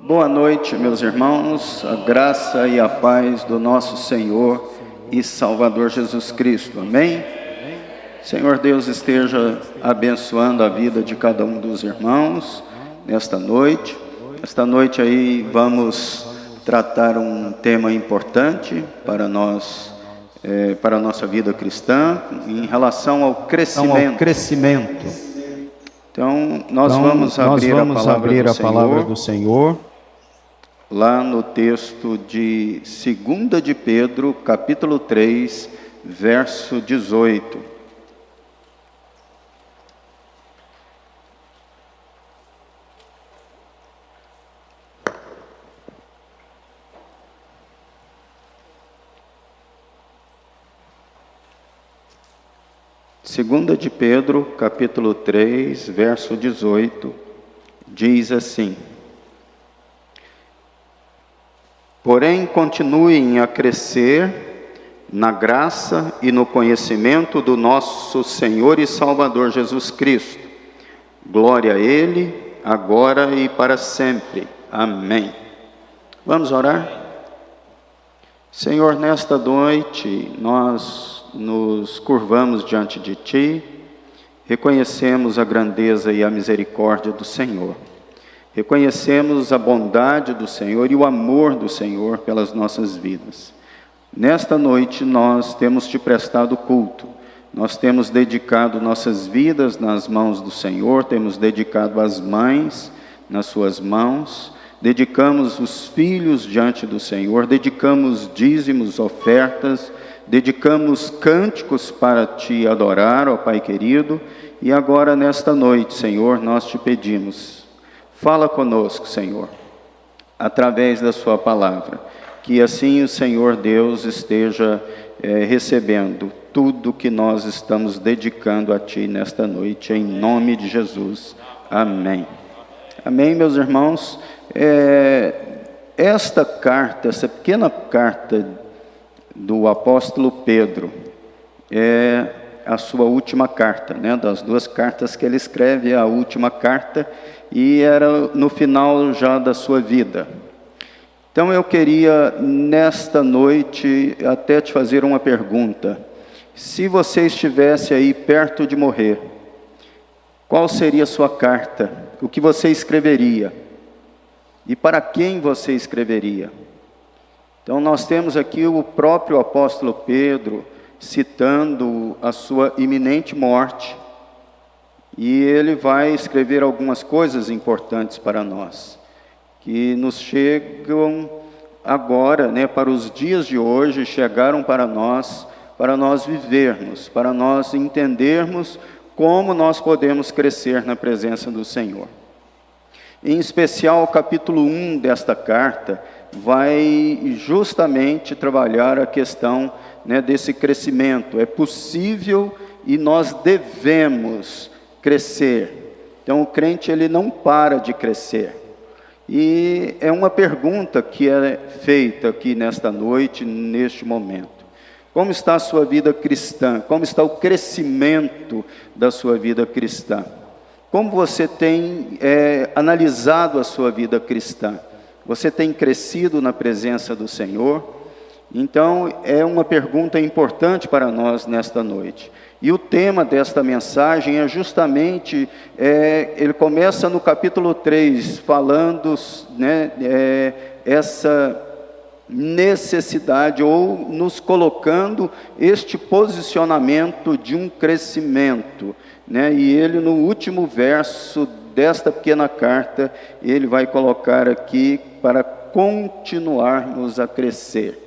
Boa noite, meus irmãos, a graça e a paz do nosso Senhor e Salvador Jesus Cristo, amém? Senhor Deus esteja abençoando a vida de cada um dos irmãos nesta noite. Esta noite aí vamos tratar um tema importante para nós, para a nossa vida cristã, em relação ao crescimento. Então, nós vamos abrir a palavra do Senhor lá no texto de 2 de Pedro, capítulo 3, verso 18. Segunda de Pedro, capítulo 3, verso 18, diz assim: porém, continuem a crescer na graça e no conhecimento do nosso Senhor e Salvador Jesus Cristo. Glória a Ele, agora e para sempre. Amém. Vamos orar? Senhor, nesta noite, nós nos curvamos diante de Ti, reconhecemos a grandeza e a misericórdia do Senhor. Reconhecemos a bondade do Senhor e o amor do Senhor pelas nossas vidas. Nesta noite nós temos Te prestado culto, nós temos dedicado nossas vidas nas mãos do Senhor, temos dedicado as mães nas Suas mãos, dedicamos os filhos diante do Senhor, dedicamos dízimos, ofertas, dedicamos cânticos para Te adorar, ó Pai querido, e agora nesta noite, Senhor, nós Te pedimos, fala conosco, Senhor, através da Sua palavra, que assim o Senhor Deus esteja recebendo tudo que nós estamos dedicando a Ti nesta noite, em nome de Jesus. Amém. Amém, meus irmãos. Esta carta, essa pequena carta do apóstolo Pedro, é a sua última carta, né? Das duas cartas que ele escreve, é a última carta, e era no final já da sua vida. Então eu queria, nesta noite, até te fazer uma pergunta. Se você estivesse aí perto de morrer, qual seria a sua carta? O que você escreveria? E para quem você escreveria? Então nós temos aqui o próprio apóstolo Pedro citando a sua iminente morte, e ele vai escrever algumas coisas importantes para nós, que nos chegam agora, né, para os dias de hoje, chegaram para nós vivermos, para nós entendermos como nós podemos crescer na presença do Senhor. Em especial, o capítulo 1 desta carta vai justamente trabalhar a questão, né, desse crescimento. É possível e nós devemos crescer. Então o crente ele não para de crescer. E é uma pergunta que é feita aqui nesta noite, neste momento. Como está a sua vida cristã? Como está o crescimento da sua vida cristã? Como você tem analisado a sua vida cristã? Você tem crescido na presença do Senhor? Então, é uma pergunta importante para nós nesta noite. E o tema desta mensagem é justamente, ele começa no capítulo 3, falando, né, essa necessidade, ou nos colocando este posicionamento de um crescimento, né? E ele, no último verso desta pequena carta, ele vai colocar aqui para continuarmos a crescer.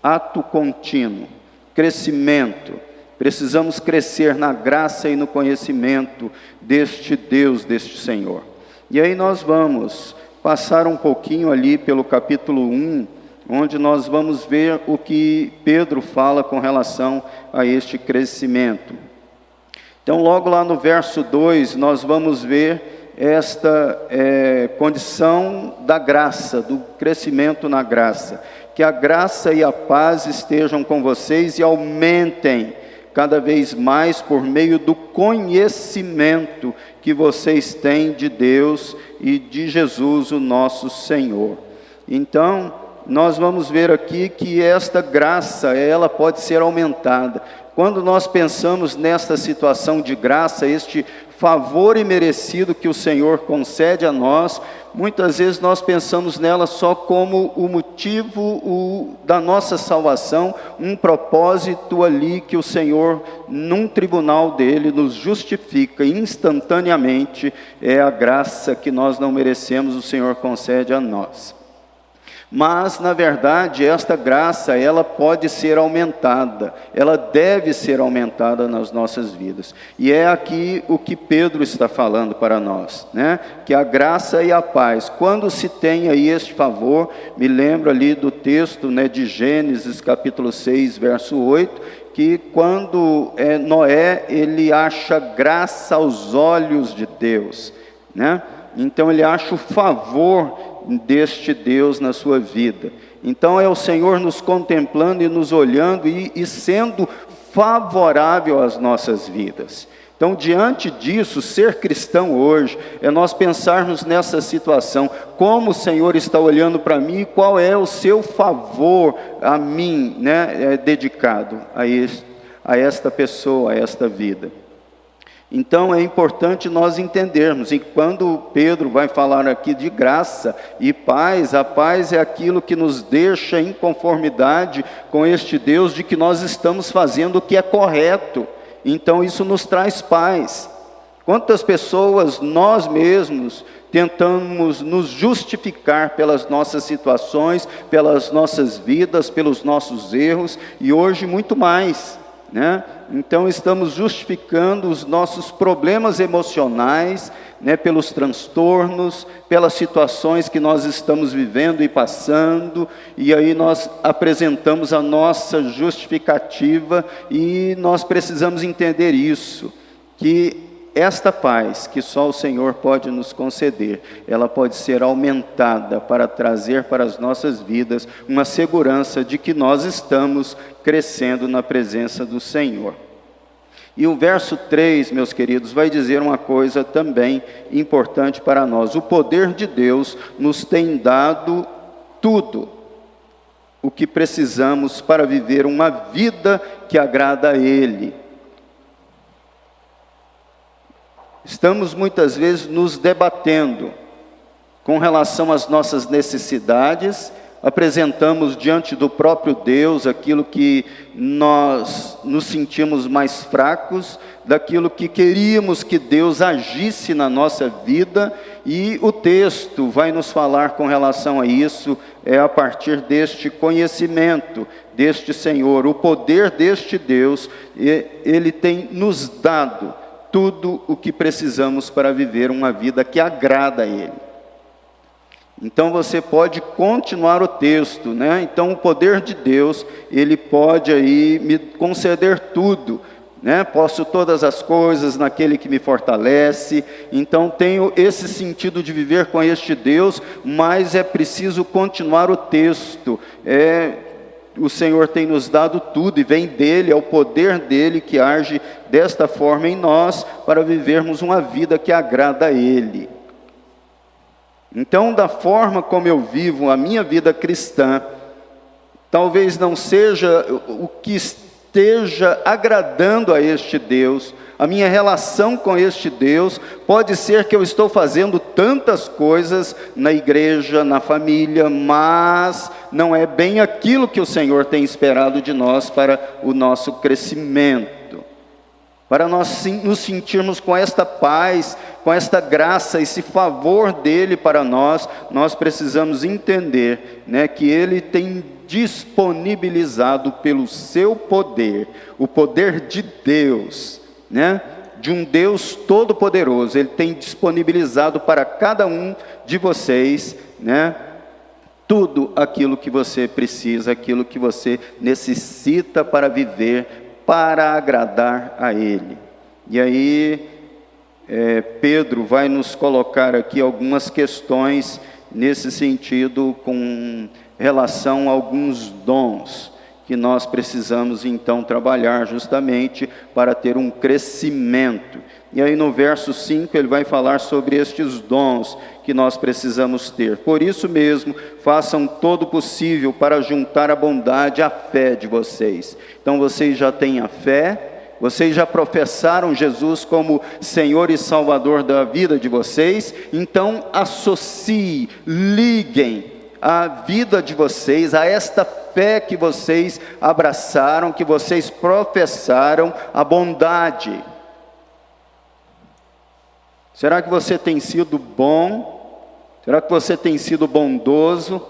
Ato contínuo, crescimento. Precisamos crescer na graça e no conhecimento deste Deus, deste Senhor. E aí nós vamos passar um pouquinho ali pelo capítulo 1, onde nós vamos ver o que Pedro fala com relação a este crescimento. Então, logo lá no verso 2, nós vamos ver esta condição da graça, do crescimento na graça. Que a graça e a paz estejam com vocês e aumentem cada vez mais por meio do conhecimento que vocês têm de Deus e de Jesus, o nosso Senhor. Então, nós vamos ver aqui que esta graça, ela pode ser aumentada. Quando nós pensamos nesta situação de graça, este favor imerecido que o Senhor concede a nós, muitas vezes nós pensamos nela só como o motivo da nossa salvação, um propósito ali que o Senhor, num tribunal dele, nos justifica instantaneamente. É a graça que nós não merecemos, o Senhor concede a nós. Mas, na verdade, esta graça, ela pode ser aumentada, ela deve ser aumentada nas nossas vidas. E é aqui o que Pedro está falando para nós, né? Que a graça e a paz, quando se tem aí este favor, me lembro ali do texto, né, de Gênesis capítulo 6, verso 8, que quando Noé, ele acha graça aos olhos de Deus, né? Então ele acha o favor deste Deus na sua vida. Então é o Senhor nos contemplando e nos olhando e sendo favorável às nossas vidas. Então, diante disso, ser cristão hoje é nós pensarmos nessa situação, como o Senhor está olhando para mim e qual é o seu favor a mim, né, dedicado a esta pessoa, a esta vida. Então é importante nós entendermos, e quando Pedro vai falar aqui de graça e paz, a paz é aquilo que nos deixa em conformidade com este Deus, de que nós estamos fazendo o que é correto. Então isso nos traz paz. Quantas pessoas nós mesmos tentamos nos justificar pelas nossas situações, pelas nossas vidas, pelos nossos erros, e hoje muito mais, né? Então estamos justificando os nossos problemas emocionais, né, pelos transtornos, pelas situações que nós estamos vivendo e passando, e aí nós apresentamos a nossa justificativa, e nós precisamos entender isso, que esta paz que só o Senhor pode nos conceder, ela pode ser aumentada para trazer para as nossas vidas uma segurança de que nós estamos crescendo na presença do Senhor. E o verso 3, meus queridos, vai dizer uma coisa também importante para nós. O poder de Deus nos tem dado tudo o que precisamos para viver uma vida que agrada a Ele. Estamos muitas vezes nos debatendo com relação às nossas necessidades, apresentamos diante do próprio Deus aquilo que nós nos sentimos mais fracos, daquilo que queríamos que Deus agisse na nossa vida, e o texto vai nos falar com relação a isso, a partir deste conhecimento deste Senhor, o poder deste Deus, Ele tem nos dado tudo o que precisamos para viver uma vida que agrada a Ele. Então você pode continuar o texto, né? Então o poder de Deus, Ele pode aí me conceder tudo, né? Posso todas as coisas naquele que me fortalece. Então tenho esse sentido de viver com este Deus, mas é preciso continuar o texto. O Senhor tem nos dado tudo e vem dEle, é o poder dEle que age desta forma em nós, para vivermos uma vida que agrada a Ele. Então, da forma como eu vivo a minha vida cristã, talvez não seja o que esteja agradando a este Deus, a minha relação com este Deus, pode ser que eu estou fazendo tantas coisas na igreja, na família, mas não é bem aquilo que o Senhor tem esperado de nós para o nosso crescimento. Para nós nos sentirmos com esta paz, com esta graça, esse favor dEle para nós, nós precisamos entender, né, que Ele tem disponibilizado pelo seu poder, o poder de Deus, né, de um Deus todo-poderoso. Ele tem disponibilizado para cada um de vocês, né, tudo aquilo que você precisa, aquilo que você necessita para viver, para agradar a Ele. E aí Pedro vai nos colocar aqui algumas questões nesse sentido, com relação a alguns dons que nós precisamos então trabalhar justamente para ter um crescimento. E aí no verso 5 ele vai falar sobre estes dons que nós precisamos ter. Por isso mesmo, façam todo o possível para juntar a bondade à fé de vocês. Então vocês já têm a fé, vocês já professaram Jesus como Senhor e Salvador da vida de vocês, então associe, liguem a vida de vocês a esta fé que vocês abraçaram, que vocês professaram, a bondade. Será que você tem sido bom? Será que você tem sido bondoso?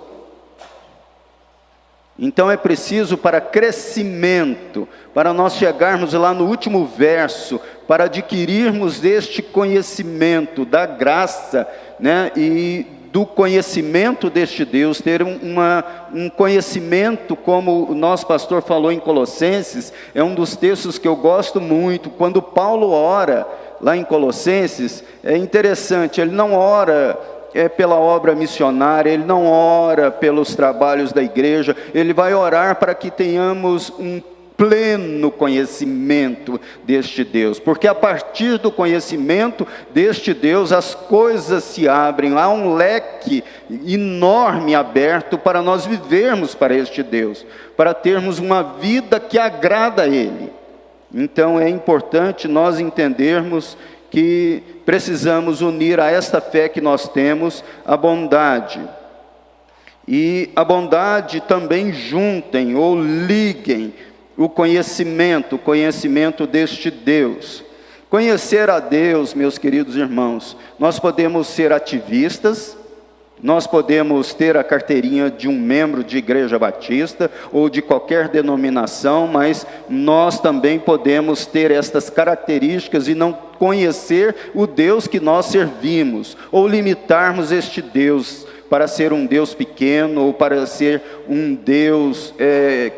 Então é preciso para crescimento, para nós chegarmos lá no último verso, para adquirirmos este conhecimento da graça, né, e do conhecimento deste Deus, ter um conhecimento, como o nosso pastor falou em Colossenses, é um dos textos que eu gosto muito. Quando Paulo ora lá em Colossenses, é interessante, ele não ora pela obra missionária, ele não ora pelos trabalhos da igreja, ele vai orar para que tenhamos um pleno conhecimento deste Deus, porque a partir do conhecimento deste Deus as coisas se abrem, há um leque enorme aberto para nós vivermos para este Deus, para termos uma vida que agrada a Ele. Então é importante nós entendermos que precisamos unir a esta fé que nós temos a bondade. E a bondade também juntem ou liguem o conhecimento deste Deus. Conhecer a Deus, meus queridos irmãos, nós podemos ser ativistas, nós podemos ter a carteirinha de um membro de igreja batista ou de qualquer denominação, mas nós também podemos ter estas características e não conhecer o Deus que nós servimos, ou limitarmos este Deus para ser um Deus pequeno, ou para ser um Deus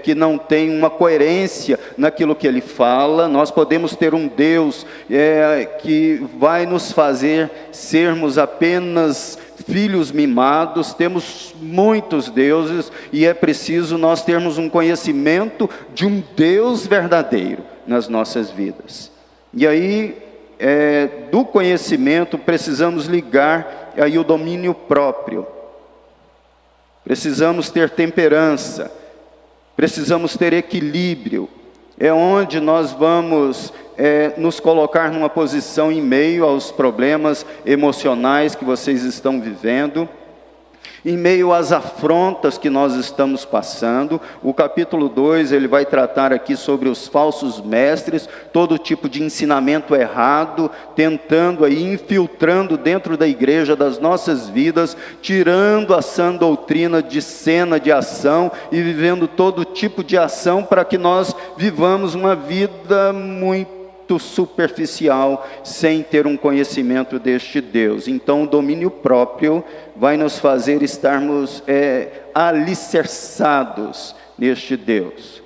que não tem uma coerência naquilo que Ele fala. Nós podemos ter um Deus que vai nos fazer sermos apenas filhos mimados. Temos muitos deuses e é preciso nós termos um conhecimento de um Deus verdadeiro nas nossas vidas. E aí, do conhecimento, precisamos ligar aí o domínio próprio. Precisamos ter temperança, precisamos ter equilíbrio, é onde nós vamos nos colocar numa posição em meio aos problemas emocionais que vocês estão vivendo, em meio às afrontas que nós estamos passando. O capítulo 2, ele vai tratar aqui sobre os falsos mestres, todo tipo de ensinamento errado, tentando aí, infiltrando dentro da igreja, das nossas vidas, tirando a sã doutrina de cena de ação e vivendo todo tipo de ação para que nós vivamos uma vida muito superficial, sem ter um conhecimento deste Deus. Então o domínio próprio vai nos fazer estarmos alicerçados neste Deus.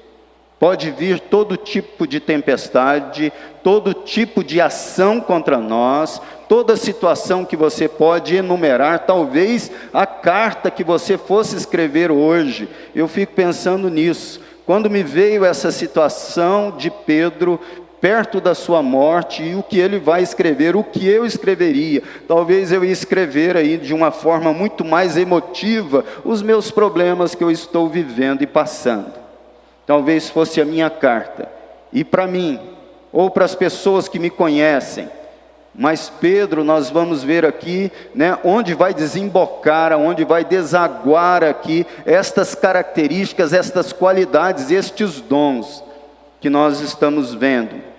Pode vir todo tipo de tempestade, todo tipo de ação contra nós, toda situação que você pode enumerar, talvez a carta que você fosse escrever hoje. Eu fico pensando nisso, quando me veio essa situação de Pedro perto da sua morte, e o que ele vai escrever, o que eu escreveria. Talvez eu ia escrever aí de uma forma muito mais emotiva os meus problemas que eu estou vivendo e passando. Talvez fosse a minha carta, e para mim, ou para as pessoas que me conhecem. Mas Pedro, nós vamos ver aqui, né, onde vai desembocar, onde vai desaguar aqui estas características, estas qualidades, estes dons que nós estamos vendo.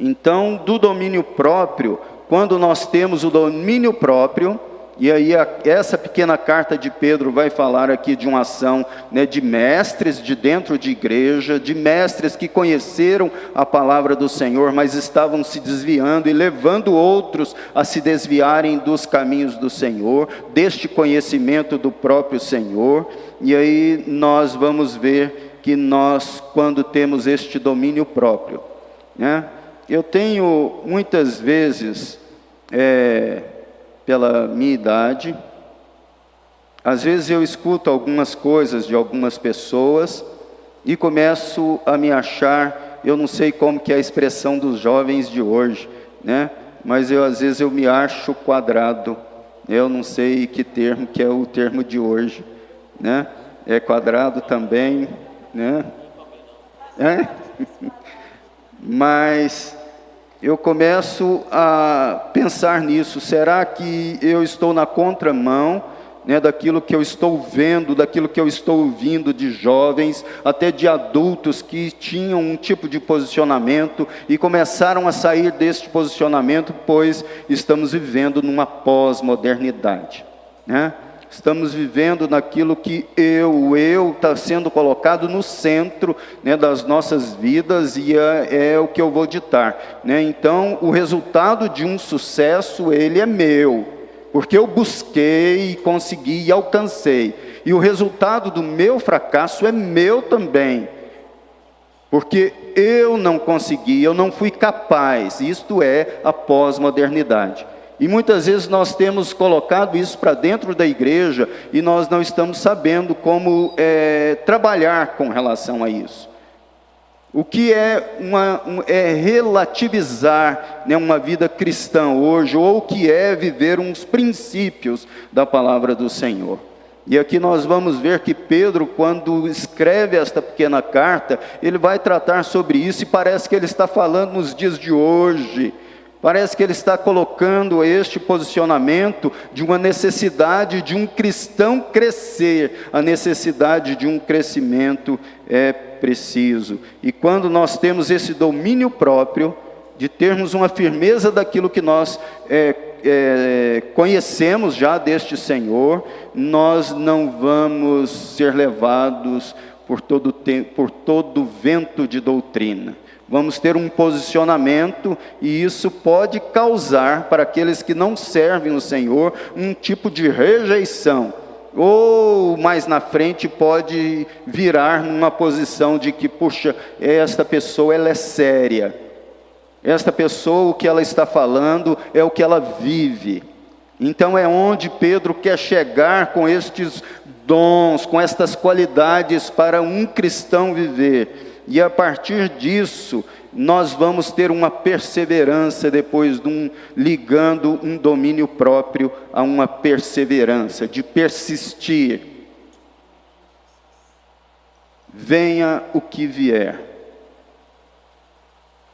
Então, do domínio próprio, quando nós temos o domínio próprio, e aí essa pequena carta de Pedro vai falar aqui de uma ação, né, de mestres de dentro de igreja, de mestres que conheceram a palavra do Senhor, mas estavam se desviando e levando outros a se desviarem dos caminhos do Senhor, deste conhecimento do próprio Senhor. E aí nós vamos ver que nós, quando temos este domínio próprio, né? Eu tenho muitas vezes, pela minha idade, às vezes eu escuto algumas coisas de algumas pessoas, e começo a me achar, eu não sei como que é a expressão dos jovens de hoje, né? Mas às vezes eu me acho quadrado, eu não sei que termo que é o termo de hoje, né? É quadrado também, né? É? Mas eu começo a pensar nisso, será que eu estou na contramão, né, daquilo que eu estou vendo, daquilo que eu estou ouvindo de jovens, até de adultos que tinham um tipo de posicionamento e começaram a sair deste posicionamento, pois estamos vivendo numa pós-modernidade, né? Estamos vivendo naquilo que o eu está sendo colocado no centro, né, das nossas vidas, e é o que eu vou ditar, né? Então, o resultado de um sucesso, ele é meu, porque eu busquei, consegui e alcancei. E o resultado do meu fracasso é meu também, porque eu não consegui, eu não fui capaz. Isto é a pós-modernidade. E muitas vezes nós temos colocado isso para dentro da igreja e nós não estamos sabendo como trabalhar com relação a isso. O que é relativizar, né, uma vida cristã hoje, ou o que é viver uns princípios da palavra do Senhor. E aqui nós vamos ver que Pedro, quando escreve esta pequena carta, ele vai tratar sobre isso, e parece que ele está falando nos dias de hoje. Parece que ele está colocando este posicionamento de uma necessidade de um cristão crescer. A necessidade de um crescimento é preciso. E quando nós temos esse domínio próprio, de termos uma firmeza daquilo que nós conhecemos já deste Senhor, nós não vamos ser levados por todo vento de doutrina. Vamos ter um posicionamento, e isso pode causar, para aqueles que não servem o Senhor, um tipo de rejeição. Ou mais na frente pode virar numa posição de que, puxa, esta pessoa ela é séria. Esta pessoa, o que ela está falando é o que ela vive. Então é onde Pedro quer chegar com estes dons, com estas qualidades para um cristão viver. E a partir disso, nós vamos ter uma perseverança depois ligando um domínio próprio a uma perseverança, de persistir. Venha o que vier,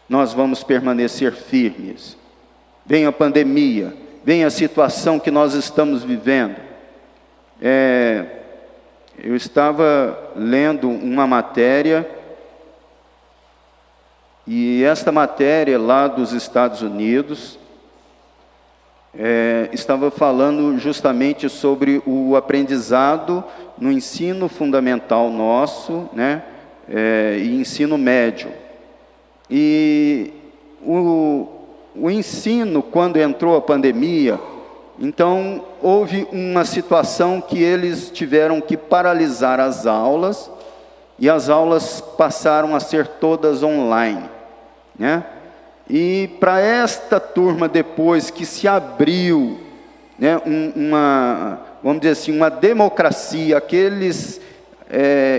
nós vamos permanecer firmes. Venha a pandemia, venha a situação que nós estamos vivendo. Eu estava lendo uma matéria, e esta matéria lá dos Estados Unidos estava falando justamente sobre o aprendizado no ensino fundamental nosso, né, e ensino médio. E o ensino, quando entrou a pandemia, então houve uma situação que eles tiveram que paralisar as aulas, e as aulas passaram a ser todas online, né? E para esta turma, depois que se abriu, né, vamos dizer assim, uma democracia, aqueles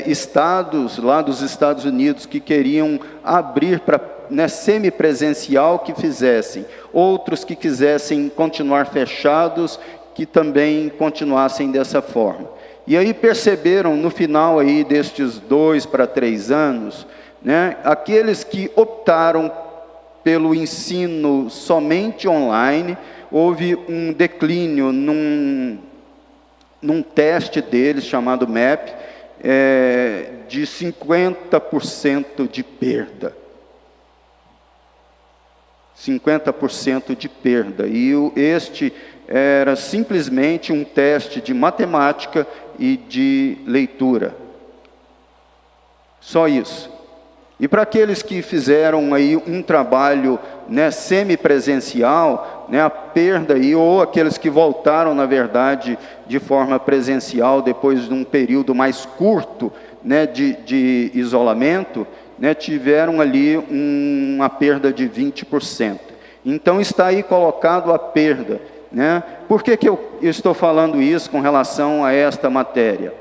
estados lá dos Estados Unidos que queriam abrir para, né, semipresencial, que fizessem, outros que quisessem continuar fechados, que também continuassem dessa forma. E aí perceberam no final aí destes 2 para 3 anos, né, aqueles que optaram pelo ensino somente online, houve um declínio num teste deles, chamado MAP, de 50% de perda. 50% de perda. E este era simplesmente um teste de matemática e de leitura. Só isso. E para aqueles que fizeram aí um trabalho, né, semipresencial, né, a perda aí, ou aqueles que voltaram, na verdade, de forma presencial, depois de um período mais curto, né, de isolamento, né, tiveram ali uma perda de 20%. Então está aí colocado a perda, né? Por que eu estou falando isso com relação a esta matéria?